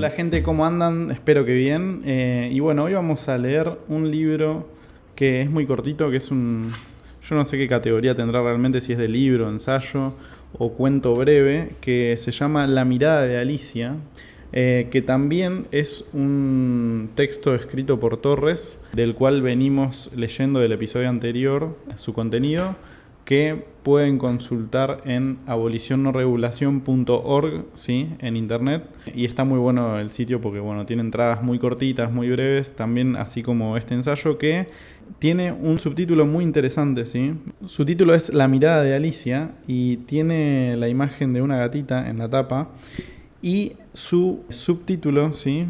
Hola gente, ¿cómo andan? Espero que bien. Y bueno, hoy vamos a leer un libro que es muy cortito, que es un... Yo no sé qué categoría tendrá realmente, si es de libro, ensayo o cuento breve, que se llama La mirada de Alicia, que también es un texto escrito por Torres, del cual venimos leyendo del episodio anterior su contenido, que pueden consultar en abolicionnoregulación.org, ¿sí? En internet. Y está muy bueno el sitio porque bueno, tiene entradas muy cortitas, muy breves, también así como este ensayo que tiene un subtítulo muy interesante, ¿sí? Su título es La mirada de Alicia y tiene la imagen de una gatita en la tapa. Y su subtítulo, ¿sí?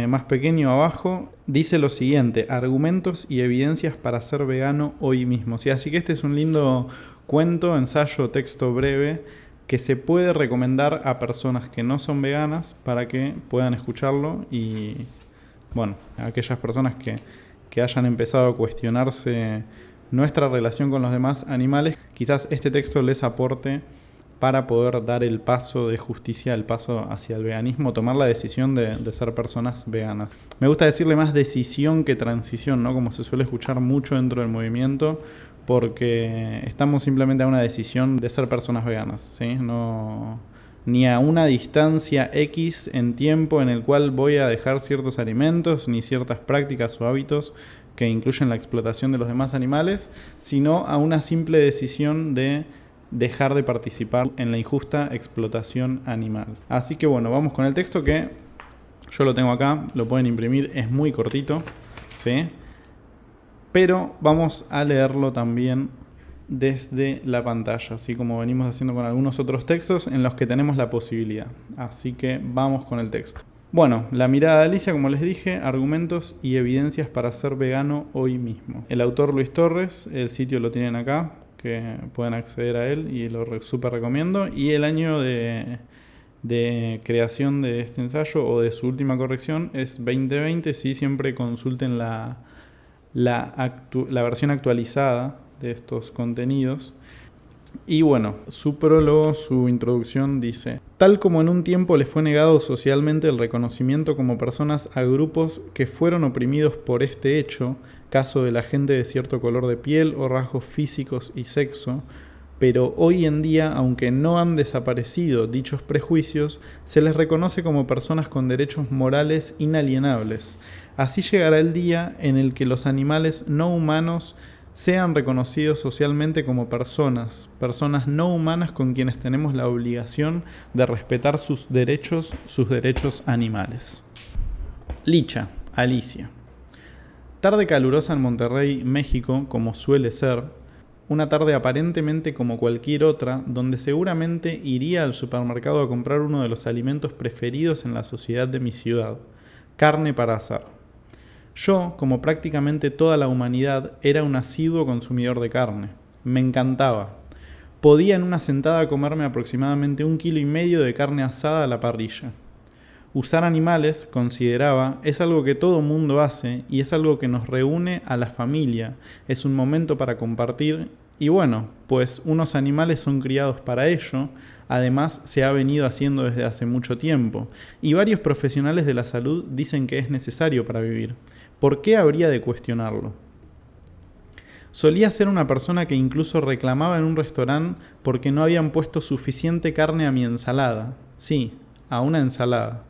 Más pequeño abajo, dice lo siguiente: argumentos y evidencias para ser vegano hoy mismo. ¿Sí? Así que este es un lindo cuento, ensayo, texto breve que se puede recomendar a personas que no son veganas para que puedan escucharlo y, bueno, a aquellas personas que hayan empezado a cuestionarse nuestra relación con los demás animales, quizás este texto les aporte para poder dar el paso de justicia, el paso hacia el veganismo, tomar la decisión de ser personas veganas. Me gusta decirle más decisión que transición, ¿no? Como se suele escuchar mucho dentro del movimiento, porque estamos simplemente a una decisión de ser personas veganas, ¿sí? No, ni a una distancia X en tiempo en el cual voy a dejar ciertos alimentos, ni ciertas prácticas o hábitos que incluyen la explotación de los demás animales, sino a una simple decisión de dejar de participar en la injusta explotación animal. Así que bueno, vamos con el texto que yo lo tengo acá, lo pueden imprimir, es muy cortito, ¿sí? Pero vamos a leerlo también desde la pantalla, así como venimos haciendo con algunos otros textos en los que tenemos la posibilidad. Así que vamos con el texto. Bueno, la mirada de Alicia, como les dije, argumentos y evidencias para ser vegano hoy mismo. El autor Luis Torres, el sitio lo tienen acá, que pueden acceder a él y lo súper recomiendo. Y el año de creación de este ensayo o de su última corrección es 2020. Sí, siempre consulten la versión actualizada de estos contenidos. Y bueno, su prólogo, su introducción dice: tal como en un tiempo les fue negado socialmente el reconocimiento como personas a grupos que fueron oprimidos por este hecho, caso de la gente de cierto color de piel o rasgos físicos y sexo, pero hoy en día, aunque no han desaparecido dichos prejuicios, se les reconoce como personas con derechos morales inalienables. Así llegará el día en el que los animales no humanos sean reconocidos socialmente como personas no humanas con quienes tenemos la obligación de respetar sus derechos animales. Licha, Alicia. Tarde calurosa en Monterrey, México, como suele ser. Una tarde aparentemente como cualquier otra, donde seguramente iría al supermercado a comprar uno de los alimentos preferidos en la sociedad de mi ciudad: carne para asar. Yo, como prácticamente toda la humanidad, era un asiduo consumidor de carne. Me encantaba. Podía en una sentada comerme aproximadamente 1,5 kilos de carne asada a la parrilla. Usar animales, consideraba, es algo que todo mundo hace y es algo que nos reúne a la familia. Es un momento para compartir y bueno, pues unos animales son criados para ello. Además, se ha venido haciendo desde hace mucho tiempo y varios profesionales de la salud dicen que es necesario para vivir. ¿Por qué habría de cuestionarlo? Solía ser una persona que incluso reclamaba en un restaurante porque no habían puesto suficiente carne a mi ensalada. Sí, a una ensalada.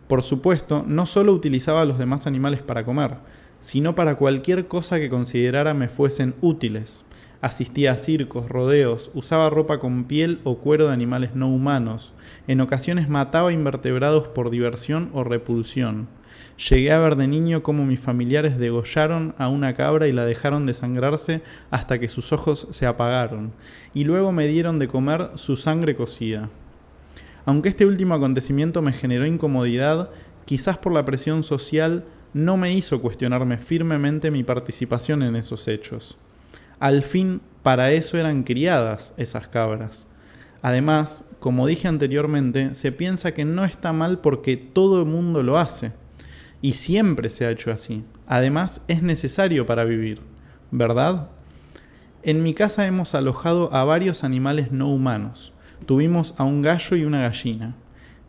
Por supuesto, no solo utilizaba a los demás animales para comer, sino para cualquier cosa que considerara me fuesen útiles. Asistía a circos, rodeos, usaba ropa con piel o cuero de animales no humanos. En ocasiones mataba invertebrados por diversión o repulsión. Llegué a ver de niño cómo mis familiares degollaron a una cabra y la dejaron desangrarse hasta que sus ojos se apagaron, y luego me dieron de comer su sangre cocida. Aunque este último acontecimiento me generó incomodidad, quizás por la presión social, no me hizo cuestionarme firmemente mi participación en esos hechos. Al fin, para eso eran criadas esas cabras. Además, como dije anteriormente, se piensa que no está mal porque todo el mundo lo hace. Y siempre se ha hecho así. Además, es necesario para vivir, ¿verdad? En mi casa hemos alojado a varios animales no humanos. Tuvimos a un gallo y una gallina.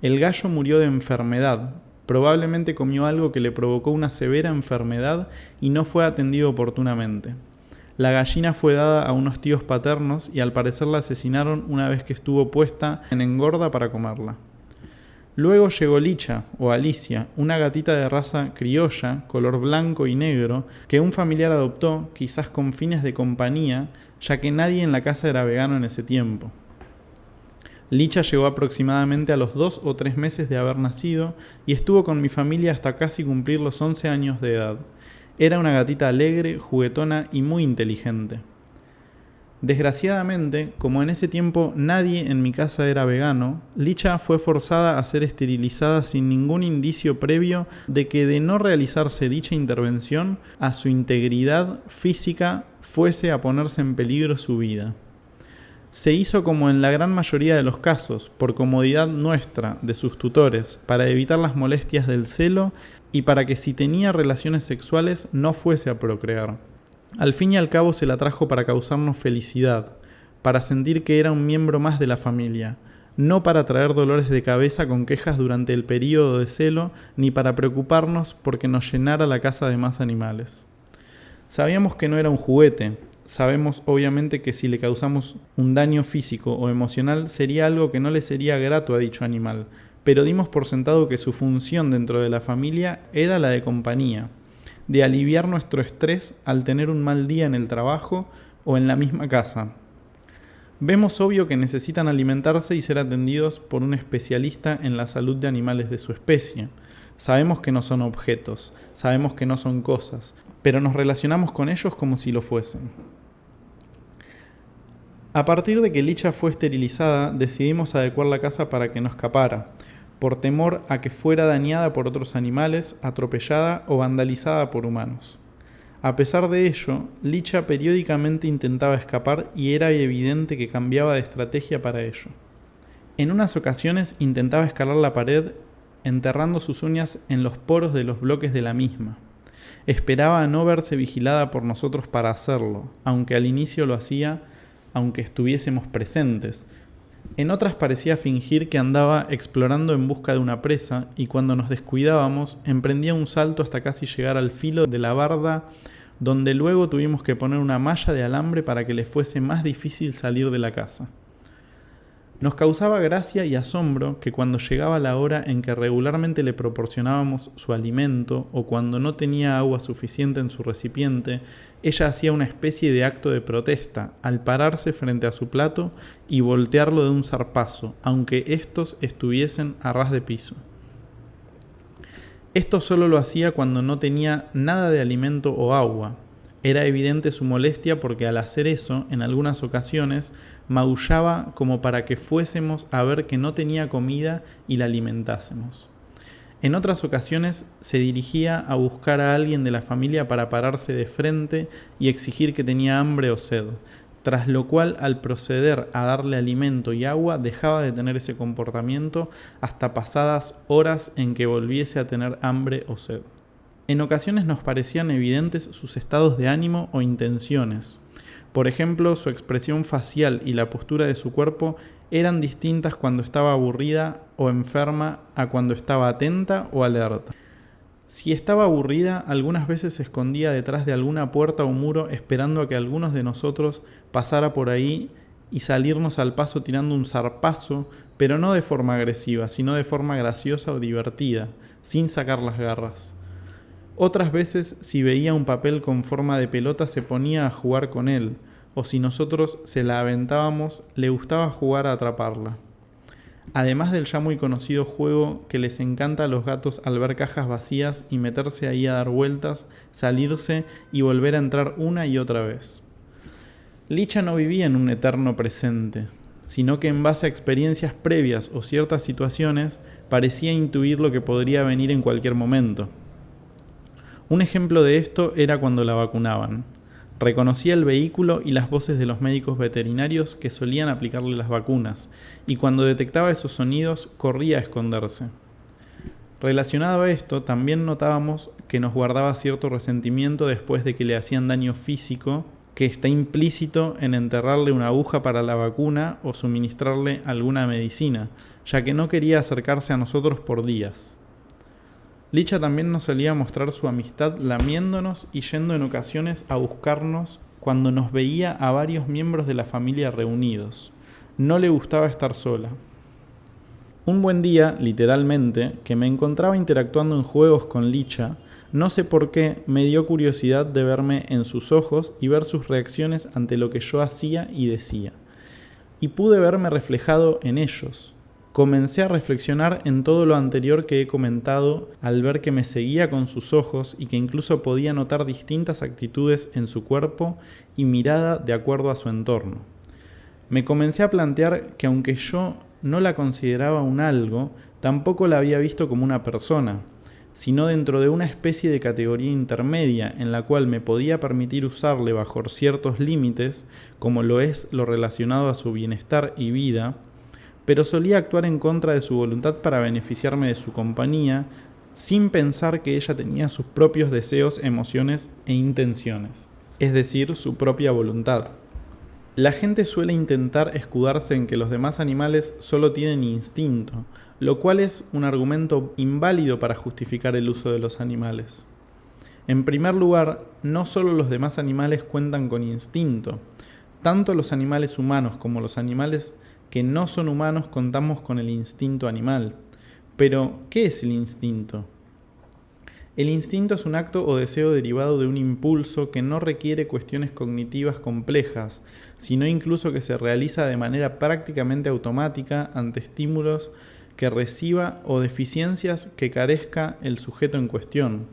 El gallo murió de enfermedad, Probablemente comió algo que le provocó una severa enfermedad y no fue atendido oportunamente. La gallina fue dada a unos tíos paternos y al parecer la asesinaron una vez que estuvo puesta en engorda para comerla. Luego llegó Licha, o Alicia, una gatita de raza criolla, color blanco y negro, que un familiar adoptó, quizás con fines de compañía, ya que nadie en la casa era vegano en ese tiempo. Licha llegó aproximadamente a los 2 o 3 meses de haber nacido y estuvo con mi familia hasta casi cumplir los 11 años de edad. Era una gatita alegre, juguetona y muy inteligente. Desgraciadamente, como en ese tiempo nadie en mi casa era vegano, Licha fue forzada a ser esterilizada sin ningún indicio previo de que de no realizarse dicha intervención, a su integridad física fuese a ponerse en peligro su vida. Se hizo como en la gran mayoría de los casos, por comodidad nuestra, de sus tutores, para evitar las molestias del celo y para que si tenía relaciones sexuales no fuese a procrear. Al fin y al cabo se la trajo para causarnos felicidad, para sentir que era un miembro más de la familia, no para traer dolores de cabeza con quejas durante el período de celo, ni para preocuparnos porque nos llenara la casa de más animales. Sabíamos que no era un juguete, sabemos obviamente que si le causamos un daño físico o emocional sería algo que no le sería grato a dicho animal, pero dimos por sentado que su función dentro de la familia era la de compañía, de aliviar nuestro estrés al tener un mal día en el trabajo o en la misma casa. Vemos obvio que necesitan alimentarse y ser atendidos por un especialista en la salud de animales de su especie. Sabemos que no son objetos, sabemos que no son cosas, pero nos relacionamos con ellos como si lo fuesen. A partir de que Licha fue esterilizada, decidimos adecuar la casa para que no escapara, por temor a que fuera dañada por otros animales, atropellada o vandalizada por humanos. A pesar de ello, Licha periódicamente intentaba escapar y era evidente que cambiaba de estrategia para ello. En unas ocasiones intentaba escalar la pared, enterrando sus uñas en los poros de los bloques de la misma. Esperaba a no verse vigilada por nosotros para hacerlo, aunque al inicio lo hacía aunque estuviésemos presentes. En otras parecía fingir que andaba explorando en busca de una presa y cuando nos descuidábamos emprendía un salto hasta casi llegar al filo de la barda, donde luego tuvimos que poner una malla de alambre para que le fuese más difícil salir de la casa. Nos causaba gracia y asombro que cuando llegaba la hora en que regularmente le proporcionábamos su alimento o cuando no tenía agua suficiente en su recipiente, ella hacía una especie de acto de protesta al pararse frente a su plato y voltearlo de un zarpazo, aunque estos estuviesen a ras de piso. Esto solo lo hacía cuando no tenía nada de alimento o agua. Era evidente su molestia porque al hacer eso, en algunas ocasiones, maullaba como para que fuésemos a ver que no tenía comida y la alimentásemos. En otras ocasiones se dirigía a buscar a alguien de la familia para pararse de frente y exigir que tenía hambre o sed, tras lo cual al proceder a darle alimento y agua dejaba de tener ese comportamiento hasta pasadas horas en que volviese a tener hambre o sed. En ocasiones nos parecían evidentes sus estados de ánimo o intenciones. Por ejemplo, su expresión facial y la postura de su cuerpo eran distintas cuando estaba aburrida o enferma a cuando estaba atenta o alerta. Si estaba aburrida, algunas veces se escondía detrás de alguna puerta o muro esperando a que algunos de nosotros pasara por ahí y salirnos al paso tirando un zarpazo, pero no de forma agresiva, sino de forma graciosa o divertida, sin sacar las garras. Otras veces, si veía un papel con forma de pelota, se ponía a jugar con él, o si nosotros se la aventábamos, le gustaba jugar a atraparla. Además del ya muy conocido juego que les encanta a los gatos al ver cajas vacías y meterse ahí a dar vueltas, salirse y volver a entrar una y otra vez. Licha no vivía en un eterno presente, sino que en base a experiencias previas o ciertas situaciones, parecía intuir lo que podría venir en cualquier momento. Un ejemplo de esto era cuando la vacunaban. Reconocía el vehículo y las voces de los médicos veterinarios que solían aplicarle las vacunas, y cuando detectaba esos sonidos corría a esconderse. Relacionado a esto, también notábamos que nos guardaba cierto resentimiento después de que le hacían daño físico, que está implícito en enterrarle una aguja para la vacuna o suministrarle alguna medicina, ya que no quería acercarse a nosotros por días. Licha también nos solía mostrar su amistad lamiéndonos y yendo en ocasiones a buscarnos cuando nos veía a varios miembros de la familia reunidos. No le gustaba estar sola. Un buen día, literalmente, que me encontraba interactuando en juegos con Licha, no sé por qué me dio curiosidad de verme en sus ojos y ver sus reacciones ante lo que yo hacía y decía. Y pude verme reflejado en ellos. Comencé a reflexionar en todo lo anterior que he comentado al ver que me seguía con sus ojos y que incluso podía notar distintas actitudes en su cuerpo y mirada de acuerdo a su entorno. Me comencé a plantear que aunque yo no la consideraba un algo, tampoco la había visto como una persona, sino dentro de una especie de categoría intermedia en la cual me podía permitir usarle bajo ciertos límites, como lo es lo relacionado a su bienestar y vida, pero solía actuar en contra de su voluntad para beneficiarme de su compañía, sin pensar que ella tenía sus propios deseos, emociones e intenciones, es decir, su propia voluntad. La gente suele intentar escudarse en que los demás animales solo tienen instinto, lo cual es un argumento inválido para justificar el uso de los animales. En primer lugar, no solo los demás animales cuentan con instinto, tanto los animales humanos como los animales que no son humanos contamos con el instinto animal. Pero, ¿qué es el instinto? El instinto es un acto o deseo derivado de un impulso que no requiere cuestiones cognitivas complejas, sino incluso que se realiza de manera prácticamente automática ante estímulos que reciba o deficiencias que carezca el sujeto en cuestión.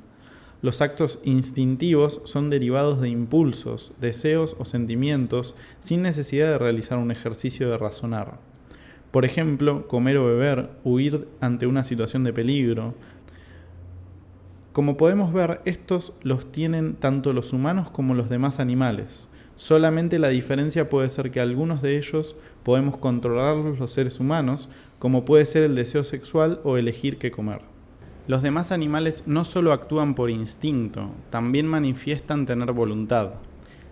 Los actos instintivos son derivados de impulsos, deseos o sentimientos sin necesidad de realizar un ejercicio de razonar. Por ejemplo, comer o beber, huir ante una situación de peligro. Como podemos ver, estos los tienen tanto los humanos como los demás animales. Solamente la diferencia puede ser que algunos de ellos podemos controlarlos los seres humanos, como puede ser el deseo sexual o elegir qué comer. Los demás animales no solo actúan por instinto, también manifiestan tener voluntad.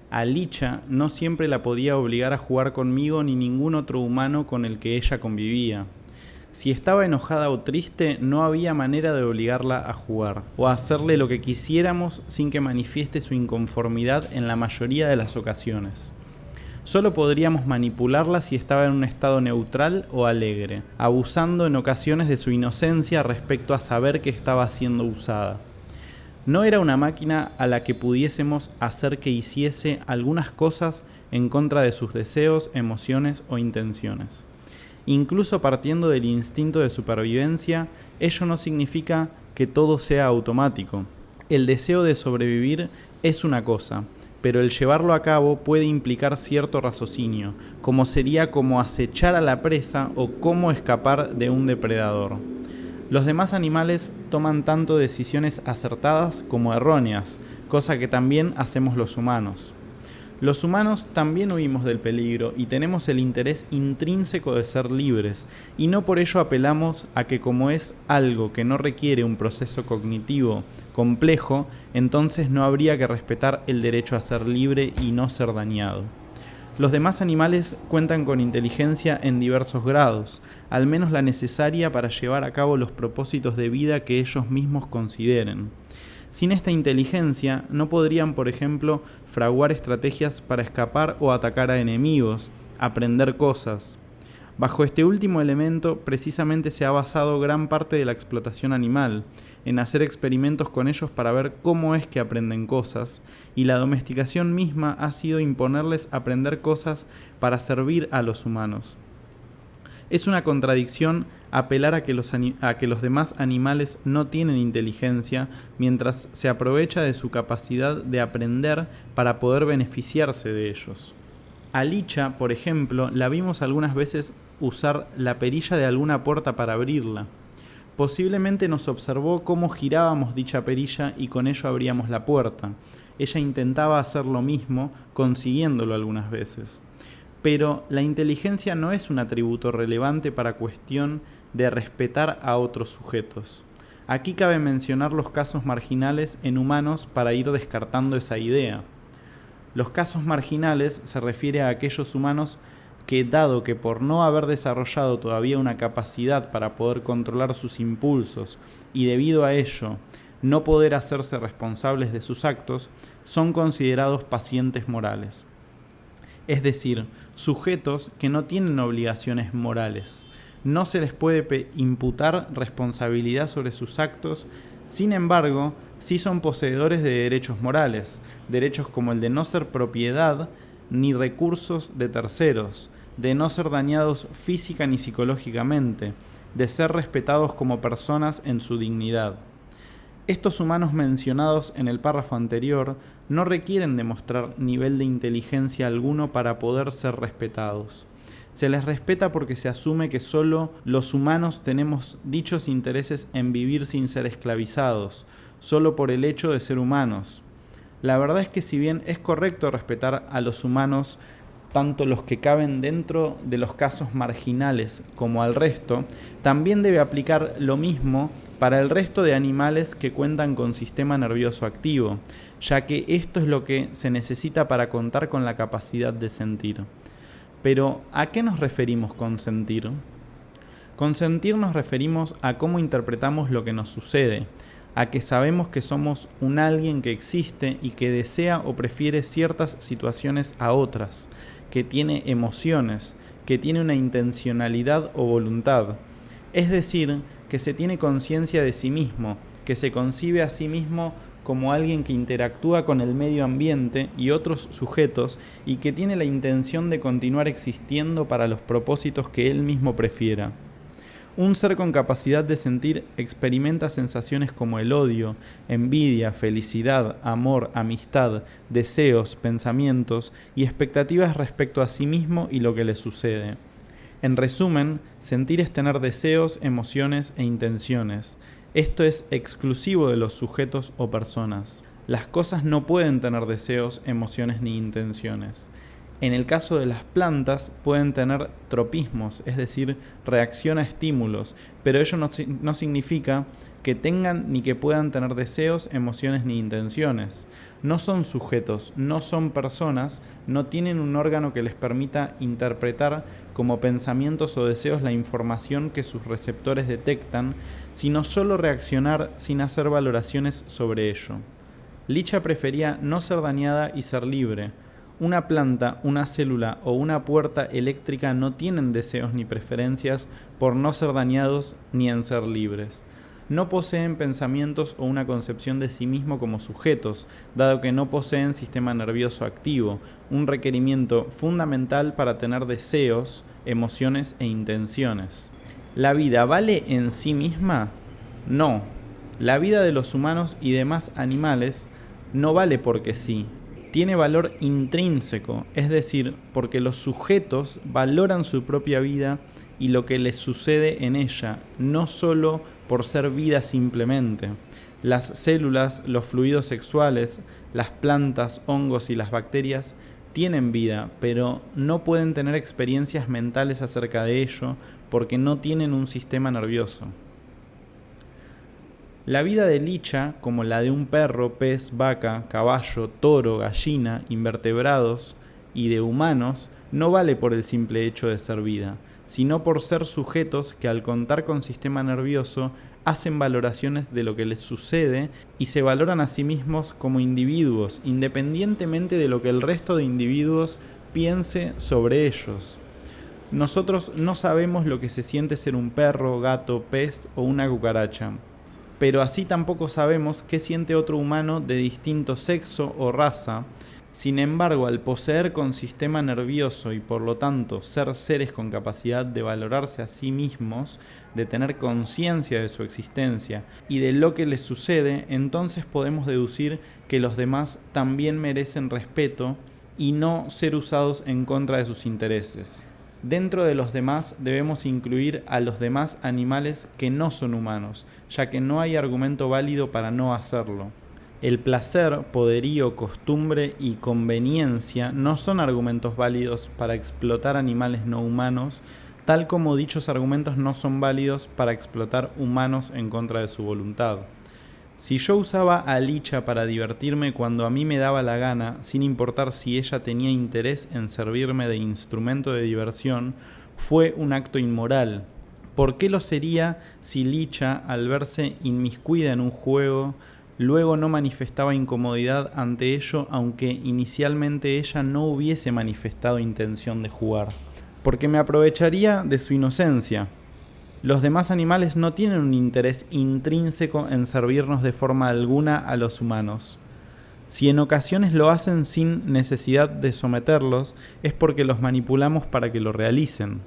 A Licha no siempre la podía obligar a jugar conmigo ni ningún otro humano con el que ella convivía. Si estaba enojada o triste, no había manera de obligarla a jugar o a hacerle lo que quisiéramos sin que manifieste su inconformidad en la mayoría de las ocasiones. Solo podríamos manipularla si estaba en un estado neutral o alegre, abusando en ocasiones de su inocencia respecto a saber que estaba siendo usada. No era una máquina a la que pudiésemos hacer que hiciese algunas cosas en contra de sus deseos, emociones o intenciones. Incluso partiendo del instinto de supervivencia, ello no significa que todo sea automático. El deseo de sobrevivir es una cosa, pero el llevarlo a cabo puede implicar cierto raciocinio, como sería cómo acechar a la presa o cómo escapar de un depredador. Los demás animales toman tanto decisiones acertadas como erróneas, cosa que también hacemos los humanos. Los humanos también huimos del peligro y tenemos el interés intrínseco de ser libres, y no por ello apelamos a que como es algo que no requiere un proceso cognitivo complejo, entonces no habría que respetar el derecho a ser libre y no ser dañado. Los demás animales cuentan con inteligencia en diversos grados, al menos la necesaria para llevar a cabo los propósitos de vida que ellos mismos consideren. Sin esta inteligencia no podrían, por ejemplo, fraguar estrategias para escapar o atacar a enemigos, aprender cosas. Bajo este último elemento precisamente se ha basado gran parte de la explotación animal, en hacer experimentos con ellos para ver cómo es que aprenden cosas, y la domesticación misma ha sido imponerles aprender cosas para servir a los humanos. Es una contradicción apelar a que los demás animales no tienen inteligencia mientras se aprovecha de su capacidad de aprender para poder beneficiarse de ellos. A Licha, por ejemplo, la vimos algunas veces usar la perilla de alguna puerta para abrirla. Posiblemente nos observó cómo girábamos dicha perilla y con ello abríamos la puerta. Ella intentaba hacer lo mismo, consiguiéndolo algunas veces. Pero la inteligencia no es un atributo relevante para cuestión de respetar a otros sujetos. Aquí cabe mencionar los casos marginales en humanos para ir descartando esa idea. Los casos marginales se refiere a aquellos humanos que dado que por no haber desarrollado todavía una capacidad para poder controlar sus impulsos y debido a ello no poder hacerse responsables de sus actos, son considerados pacientes morales. Es decir, sujetos que no tienen obligaciones morales. No se les puede imputar responsabilidad sobre sus actos, sin embargo, sí son poseedores de derechos morales, derechos como el de no ser propiedad ni recursos de terceros, de no ser dañados física ni psicológicamente, de ser respetados como personas en su dignidad. Estos humanos mencionados en el párrafo anterior no requieren demostrar nivel de inteligencia alguno para poder ser respetados. Se les respeta porque se asume que solo los humanos tenemos dichos intereses en vivir sin ser esclavizados, solo por el hecho de ser humanos. La verdad es que si bien es correcto respetar a los humanos, tanto los que caben dentro de los casos marginales como al resto, también debe aplicar lo mismo para el resto de animales que cuentan con sistema nervioso activo, ya que esto es lo que se necesita para contar con la capacidad de sentir. Pero, ¿a qué nos referimos con sentir? Con sentir nos referimos a cómo interpretamos lo que nos sucede, a que sabemos que somos un alguien que existe y que desea o prefiere ciertas situaciones a otras, que tiene emociones, que tiene una intencionalidad o voluntad. Es decir, que se tiene conciencia de sí mismo, que se concibe a sí mismo como alguien que interactúa con el medio ambiente y otros sujetos y que tiene la intención de continuar existiendo para los propósitos que él mismo prefiera. Un ser con capacidad de sentir experimenta sensaciones como el odio, envidia, felicidad, amor, amistad, deseos, pensamientos y expectativas respecto a sí mismo y lo que le sucede. En resumen, sentir es tener deseos, emociones e intenciones. Esto es exclusivo de los sujetos o personas. Las cosas no pueden tener deseos, emociones ni intenciones. En el caso de las plantas pueden tener tropismos, es decir, reacción a estímulos, pero ello no significa que tengan ni que puedan tener deseos, emociones ni intenciones. No son sujetos, no son personas, no tienen un órgano que les permita interpretar como pensamientos o deseos la información que sus receptores detectan, sino solo reaccionar sin hacer valoraciones sobre ello. Licha prefería no ser dañada y ser libre. Una planta, una célula o una puerta eléctrica no tienen deseos ni preferencias por no ser dañados ni en ser libres. No poseen pensamientos o una concepción de sí mismo como sujetos, dado que no poseen sistema nervioso activo, un requerimiento fundamental para tener deseos, emociones e intenciones. ¿La vida vale en sí misma? No. La vida de los humanos y demás animales no vale porque sí. Tiene valor intrínseco, es decir, porque los sujetos valoran su propia vida y lo que les sucede en ella, no solo por ser vida simplemente. Las células, los fluidos sexuales, las plantas, hongos y las bacterias tienen vida, pero no pueden tener experiencias mentales acerca de ello porque no tienen un sistema nervioso. La vida de Licha, como la de un perro, pez, vaca, caballo, toro, gallina, invertebrados y de humanos, no vale por el simple hecho de ser vida, sino por ser sujetos que al contar con sistema nervioso hacen valoraciones de lo que les sucede y se valoran a sí mismos como individuos, independientemente de lo que el resto de individuos piense sobre ellos. Nosotros no sabemos lo que se siente ser un perro, gato, pez o una cucaracha, pero así tampoco sabemos qué siente otro humano de distinto sexo o raza. Sin embargo, al poseer con sistema nervioso y por lo tanto ser seres con capacidad de valorarse a sí mismos, de tener conciencia de su existencia y de lo que les sucede, entonces podemos deducir que los demás también merecen respeto y no ser usados en contra de sus intereses. Dentro de los demás debemos incluir a los demás animales que no son humanos, ya que no hay argumento válido para no hacerlo. El placer, poderío, costumbre y conveniencia no son argumentos válidos para explotar animales no humanos, tal como dichos argumentos no son válidos para explotar humanos en contra de su voluntad. Si yo usaba a Licha para divertirme cuando a mí me daba la gana, sin importar si ella tenía interés en servirme de instrumento de diversión, fue un acto inmoral. ¿Por qué lo sería si Licha, al verse inmiscuida en un juego, luego no manifestaba incomodidad ante ello, aunque inicialmente ella no hubiese manifestado intención de jugar? Porque me aprovecharía de su inocencia. Los demás animales no tienen un interés intrínseco en servirnos de forma alguna a los humanos. Si en ocasiones lo hacen sin necesidad de someterlos, es porque los manipulamos para que lo realicen.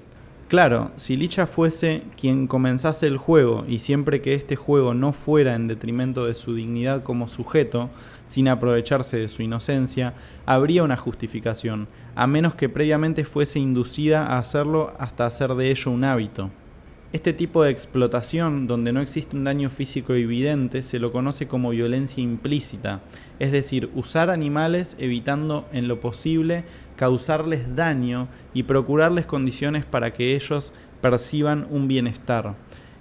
Claro, si Licha fuese quien comenzase el juego y siempre que este juego no fuera en detrimento de su dignidad como sujeto, sin aprovecharse de su inocencia, habría una justificación, a menos que previamente fuese inducida a hacerlo hasta hacer de ello un hábito. Este tipo de explotación, donde no existe un daño físico evidente, se lo conoce como violencia implícita, es decir, usar animales evitando en lo posible causarles daño y procurarles condiciones para que ellos perciban un bienestar.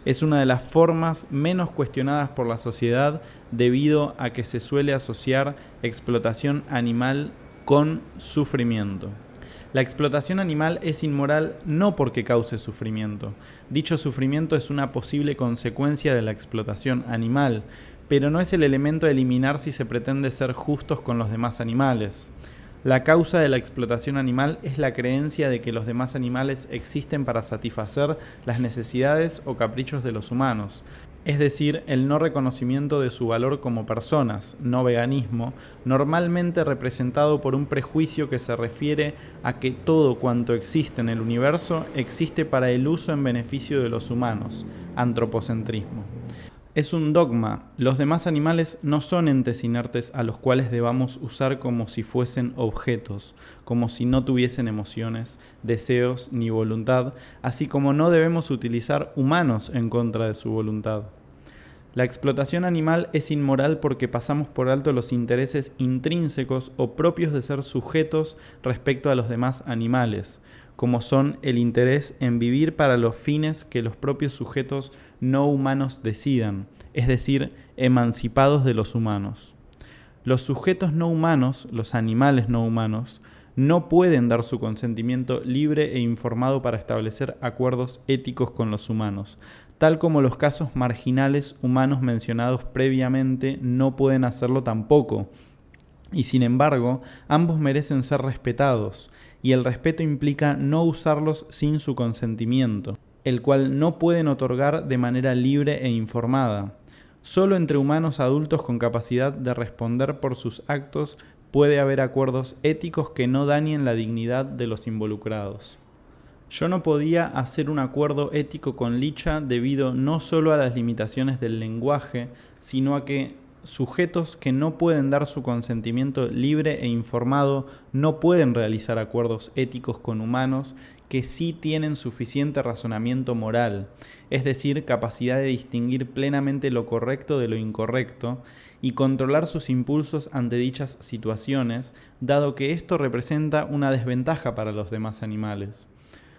Es una de las formas menos cuestionadas por la sociedad debido a que se suele asociar explotación animal con sufrimiento. La explotación animal es inmoral no porque cause sufrimiento. Dicho sufrimiento es una posible consecuencia de la explotación animal, pero no es el elemento a eliminar si se pretende ser justos con los demás animales. La causa de la explotación animal es la creencia de que los demás animales existen para satisfacer las necesidades o caprichos de los humanos, es decir, el no reconocimiento de su valor como personas, no veganismo, normalmente representado por un prejuicio que se refiere a que todo cuanto existe en el universo existe para el uso en beneficio de los humanos, antropocentrismo. Es un dogma, los demás animales no son entes inertes a los cuales debamos usar como si fuesen objetos, como si no tuviesen emociones, deseos ni voluntad, así como no debemos utilizar humanos en contra de su voluntad. La explotación animal es inmoral porque pasamos por alto los intereses intrínsecos o propios de ser sujetos respecto a los demás animales, como son el interés en vivir para los fines que los propios sujetos no humanos decidan, es decir, emancipados de los humanos. Los sujetos no humanos, los animales no humanos, no pueden dar su consentimiento libre e informado para establecer acuerdos éticos con los humanos, tal como los casos marginales humanos mencionados previamente no pueden hacerlo tampoco. Y sin embargo, ambos merecen ser respetados, y el respeto implica no usarlos sin su consentimiento, el cual no pueden otorgar de manera libre e informada. Solo entre humanos adultos con capacidad de responder por sus actos puede haber acuerdos éticos que no dañen la dignidad de los involucrados. Yo no podía hacer un acuerdo ético con Licha debido no solo a las limitaciones del lenguaje, sino a que sujetos que no pueden dar su consentimiento libre e informado no pueden realizar acuerdos éticos con humanos que sí tienen suficiente razonamiento moral, es decir, capacidad de distinguir plenamente lo correcto de lo incorrecto y controlar sus impulsos ante dichas situaciones, dado que esto representa una desventaja para los demás animales.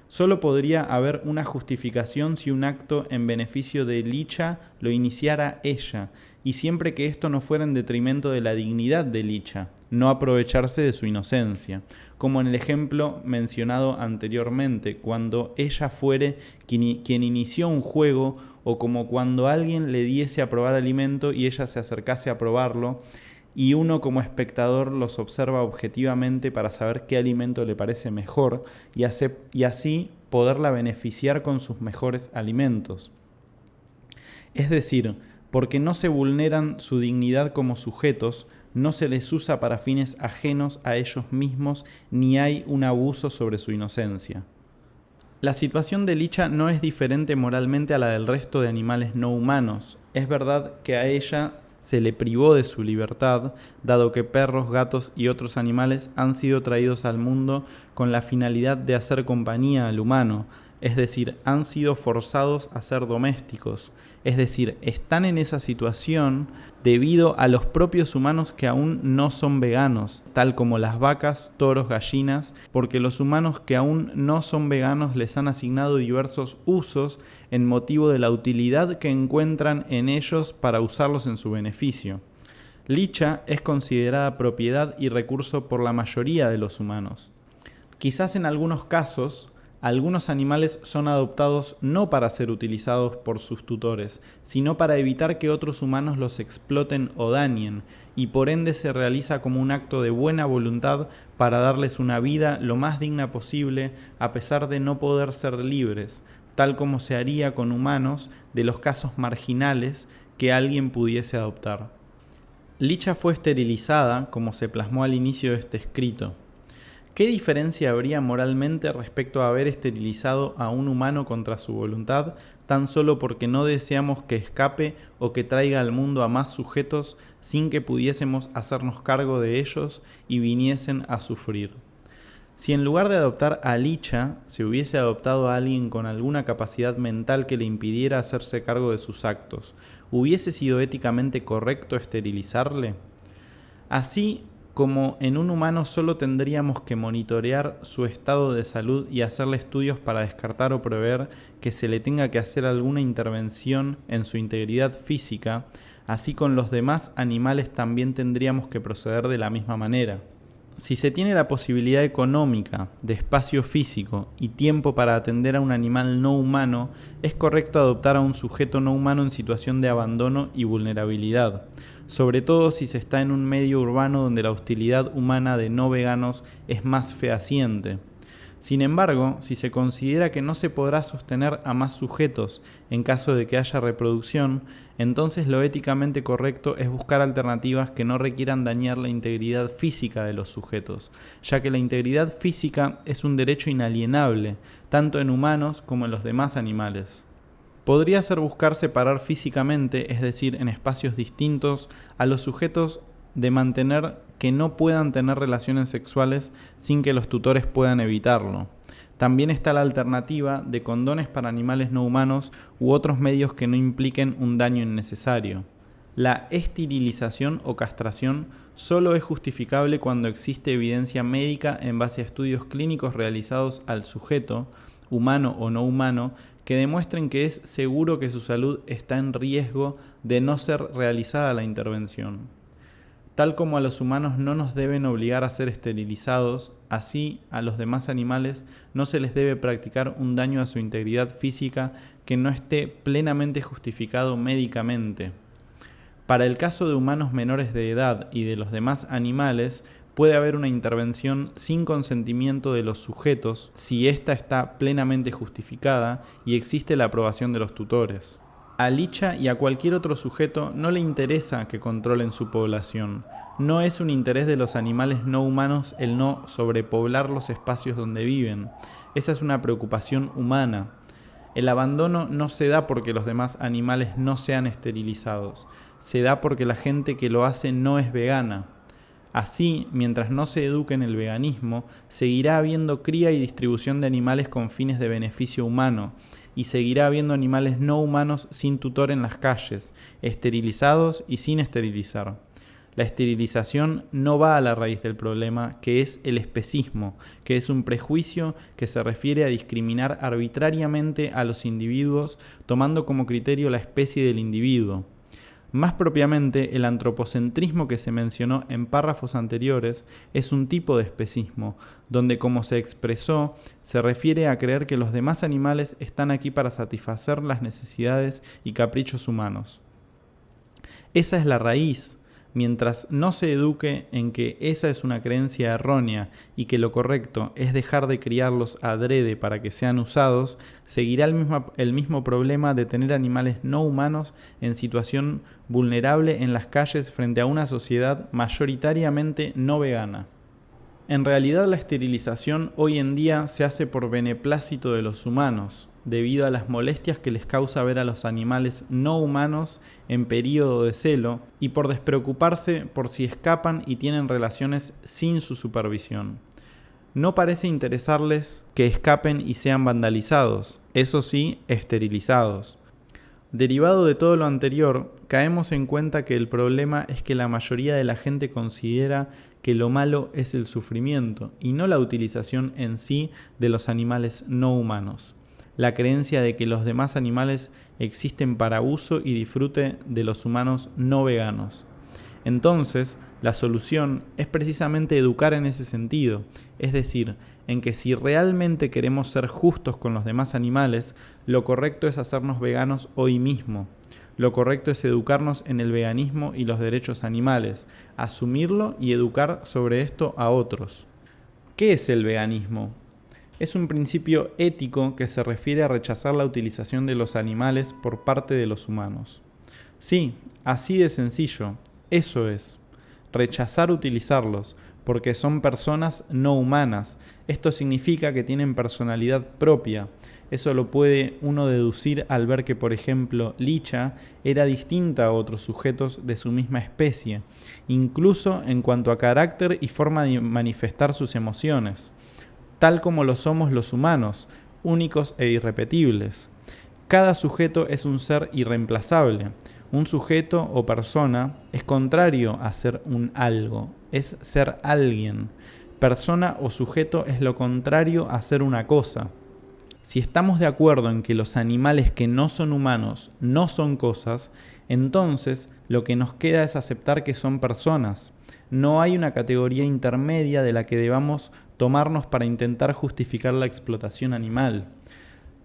Solo podría haber una justificación si un acto en beneficio de Licha lo iniciara ella, y siempre que esto no fuera en detrimento de la dignidad de Licha, no aprovecharse de su inocencia, como en el ejemplo mencionado anteriormente, cuando ella fuere quien inició un juego, o como cuando alguien le diese a probar alimento y ella se acercase a probarlo, y uno como espectador los observa objetivamente para saber qué alimento le parece mejor y así poderla beneficiar con sus mejores alimentos. Es decir, porque no se vulneran su dignidad como sujetos, no se les usa para fines ajenos a ellos mismos ni hay un abuso sobre su inocencia. La situación de Licha no es diferente moralmente a la del resto de animales no humanos. Es verdad que a ella se le privó de su libertad, dado que perros, gatos y otros animales han sido traídos al mundo con la finalidad de hacer compañía al humano, es decir, han sido forzados a ser domésticos, es decir, están en esa situación debido a los propios humanos que aún no son veganos, tal como las vacas, toros, gallinas, porque los humanos que aún no son veganos les han asignado diversos usos en motivo de la utilidad que encuentran en ellos para usarlos en su beneficio. Licha es considerada propiedad y recurso por la mayoría de los humanos. Quizás en algunos casos, algunos animales son adoptados no para ser utilizados por sus tutores, sino para evitar que otros humanos los exploten o dañen, y por ende se realiza como un acto de buena voluntad para darles una vida lo más digna posible a pesar de no poder ser libres, tal como se haría con humanos de los casos marginales que alguien pudiese adoptar. Licha fue esterilizada, como se plasmó al inicio de este escrito. ¿Qué diferencia habría moralmente respecto a haber esterilizado a un humano contra su voluntad, tan solo porque no deseamos que escape o que traiga al mundo a más sujetos sin que pudiésemos hacernos cargo de ellos y viniesen a sufrir? Si en lugar de adoptar a Licha, se hubiese adoptado a alguien con alguna capacidad mental que le impidiera hacerse cargo de sus actos, ¿hubiese sido éticamente correcto esterilizarle? Así como en un humano solo tendríamos que monitorear su estado de salud y hacerle estudios para descartar o prever que se le tenga que hacer alguna intervención en su integridad física, así con los demás animales también tendríamos que proceder de la misma manera. Si se tiene la posibilidad económica, de espacio físico y tiempo para atender a un animal no humano, es correcto adoptar a un sujeto no humano en situación de abandono y vulnerabilidad, sobre todo si se está en un medio urbano donde la hostilidad humana de no veganos es más fehaciente. Sin embargo, si se considera que no se podrá sostener a más sujetos en caso de que haya reproducción, entonces lo éticamente correcto es buscar alternativas que no requieran dañar la integridad física de los sujetos, ya que la integridad física es un derecho inalienable, tanto en humanos como en los demás animales. Podría ser buscar separar físicamente, es decir, en espacios distintos, a los sujetos de mantener que no puedan tener relaciones sexuales sin que los tutores puedan evitarlo. También está la alternativa de condones para animales no humanos u otros medios que no impliquen un daño innecesario. La esterilización o castración solo es justificable cuando existe evidencia médica en base a estudios clínicos realizados al sujeto, humano o no humano, que demuestren que es seguro que su salud está en riesgo de no ser realizada la intervención. Tal como a los humanos no nos deben obligar a ser esterilizados, así a los demás animales no se les debe practicar un daño a su integridad física que no esté plenamente justificado médicamente. Para el caso de humanos menores de edad y de los demás animales, puede haber una intervención sin consentimiento de los sujetos si ésta está plenamente justificada y existe la aprobación de los tutores. A Licha y a cualquier otro sujeto no le interesa que controlen su población. No es un interés de los animales no humanos el no sobrepoblar los espacios donde viven. Esa es una preocupación humana. El abandono no se da porque los demás animales no sean esterilizados. Se da porque la gente que lo hace no es vegana. Así, mientras no se eduque en el veganismo, seguirá habiendo cría y distribución de animales con fines de beneficio humano, y seguirá habiendo animales no humanos sin tutor en las calles, esterilizados y sin esterilizar. La esterilización no va a la raíz del problema, que es el especismo, que es un prejuicio que se refiere a discriminar arbitrariamente a los individuos tomando como criterio la especie del individuo. Más propiamente, el antropocentrismo que se mencionó en párrafos anteriores es un tipo de especismo, donde, como se expresó, se refiere a creer que los demás animales están aquí para satisfacer las necesidades y caprichos humanos. Esa es la raíz. Mientras no se eduque en que esa es una creencia errónea y que lo correcto es dejar de criarlos adrede para que sean usados, seguirá el mismo problema de tener animales no humanos en situación vulnerable en las calles frente a una sociedad mayoritariamente no vegana. En realidad, la esterilización hoy en día se hace por beneplácito de los humanos, debido a las molestias que les causa ver a los animales no humanos en período de celo y por despreocuparse por si escapan y tienen relaciones sin su supervisión. no parece interesarles que escapen y sean vandalizados, eso sí, esterilizados. Derivado de todo lo anterior, caemos en cuenta que el problema es que la mayoría de la gente considera que lo malo es el sufrimiento y no la utilización en sí de los animales no humanos. La creencia de que los demás animales existen para uso y disfrute de los humanos no veganos. Entonces, la solución es precisamente educar en ese sentido, es decir, en que si realmente queremos ser justos con los demás animales, lo correcto es hacernos veganos hoy mismo. Lo correcto es educarnos en el veganismo y los derechos animales, asumirlo y educar sobre esto a otros. ¿Qué es el veganismo? Es un principio ético que se refiere a rechazar la utilización de los animales por parte de los humanos. Sí, así de sencillo, eso es. Rechazar utilizarlos, porque son personas no humanas. Esto significa que tienen personalidad propia. Eso lo puede uno deducir al ver que, por ejemplo, Licha era distinta a otros sujetos de su misma especie, incluso en cuanto a carácter y forma de manifestar sus emociones, tal como lo somos los humanos, únicos e irrepetibles. Cada sujeto es un ser irreemplazable. Un sujeto o persona es contrario a ser un algo, es ser alguien. Persona o sujeto es lo contrario a ser una cosa. Si estamos de acuerdo en que los animales que no son humanos no son cosas, entonces lo que nos queda es aceptar que son personas. No hay una categoría intermedia de la que debamos tomarnos para intentar justificar la explotación animal.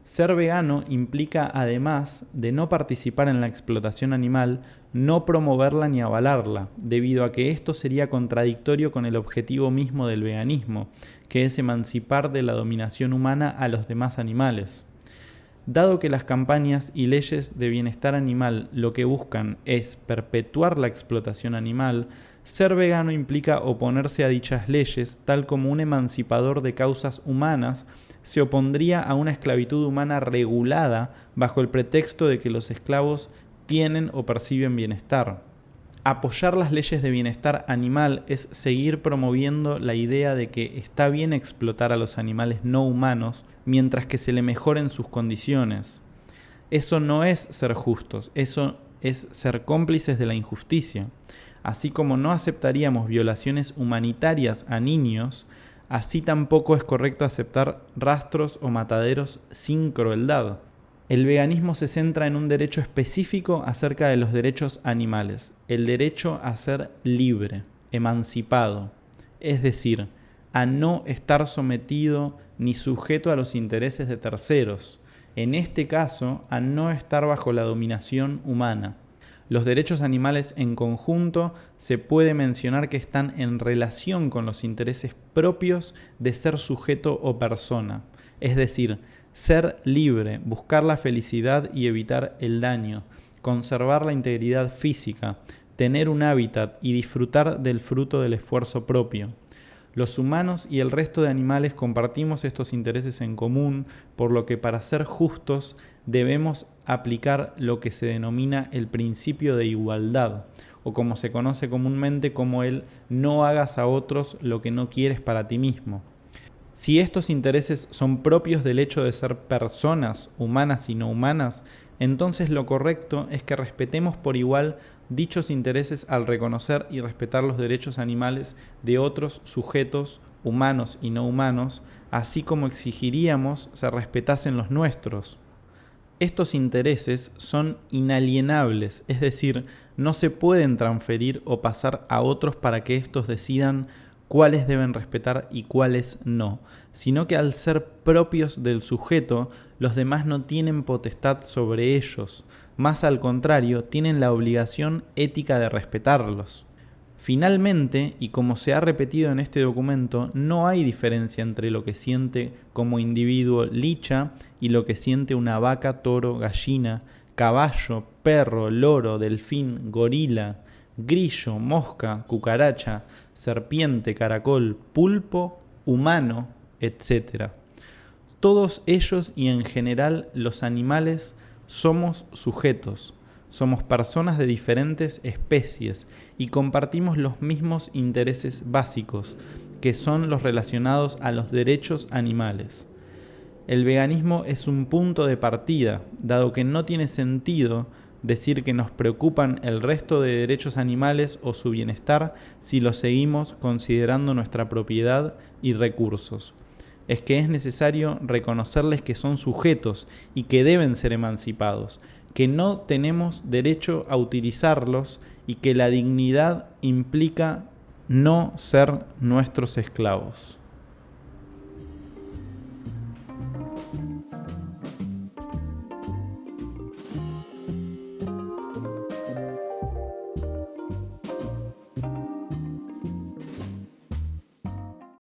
Ser vegano implica, además de no participar en la explotación animal, no promoverla ni avalarla, debido a que esto sería contradictorio con el objetivo mismo del veganismo, que es emancipar de la dominación humana a los demás animales. Dado que las campañas y leyes de bienestar animal lo que buscan es perpetuar la explotación animal, ser vegano implica oponerse a dichas leyes, tal como un emancipador de causas humanas se opondría a una esclavitud humana regulada bajo el pretexto de que los esclavos tienen o perciben bienestar. Apoyar las leyes de bienestar animal es seguir promoviendo la idea de que está bien explotar a los animales no humanos mientras que se le mejoren sus condiciones. Eso no es ser justos, eso es ser cómplices de la injusticia. Así como no aceptaríamos violaciones humanitarias a niños, así tampoco es correcto aceptar rastros o mataderos sin crueldad. El veganismo se centra en un derecho específico acerca de los derechos animales, el derecho a ser libre, emancipado, es decir, a no estar sometido ni sujeto a los intereses de terceros, en este caso, a no estar bajo la dominación humana. Los derechos animales en conjunto se puede mencionar que están en relación con los intereses propios de ser sujeto o persona, es decir, ser libre, buscar la felicidad y evitar el daño, conservar la integridad física, tener un hábitat y disfrutar del fruto del esfuerzo propio. Los humanos y el resto de animales compartimos estos intereses en común, por lo que para ser justos debemos aplicar lo que se denomina el principio de igualdad, o como se conoce comúnmente como el no hagas a otros lo que no quieres para ti mismo. Si estos intereses son propios del hecho de ser personas, humanas y no humanas, entonces lo correcto es que respetemos por igual dichos intereses al reconocer y respetar los derechos animales de otros sujetos, humanos y no humanos, así como exigiríamos se respetasen los nuestros. Estos intereses son inalienables, es decir, no se pueden transferir o pasar a otros para que estos decidan cuáles deben respetar y cuáles no, sino que al ser propios del sujeto, los demás no tienen potestad sobre ellos, más al contrario, tienen la obligación ética de respetarlos. Finalmente, y como se ha repetido en este documento, no hay diferencia entre lo que siente como individuo Licha y lo que siente una vaca, toro, gallina, caballo, perro, loro, delfín, gorila, grillo, mosca, cucaracha, serpiente, caracol, pulpo, humano, etc. Todos ellos y en general los animales somos sujetos, somos personas de diferentes especies y compartimos los mismos intereses básicos, que son los relacionados a los derechos animales. El veganismo es un punto de partida, dado que no tiene sentido decir que nos preocupan el resto de derechos animales o su bienestar si los seguimos considerando nuestra propiedad y recursos. Es que es necesario reconocerles que son sujetos y que deben ser emancipados, que no tenemos derecho a utilizarlos y que la dignidad implica no ser nuestros esclavos.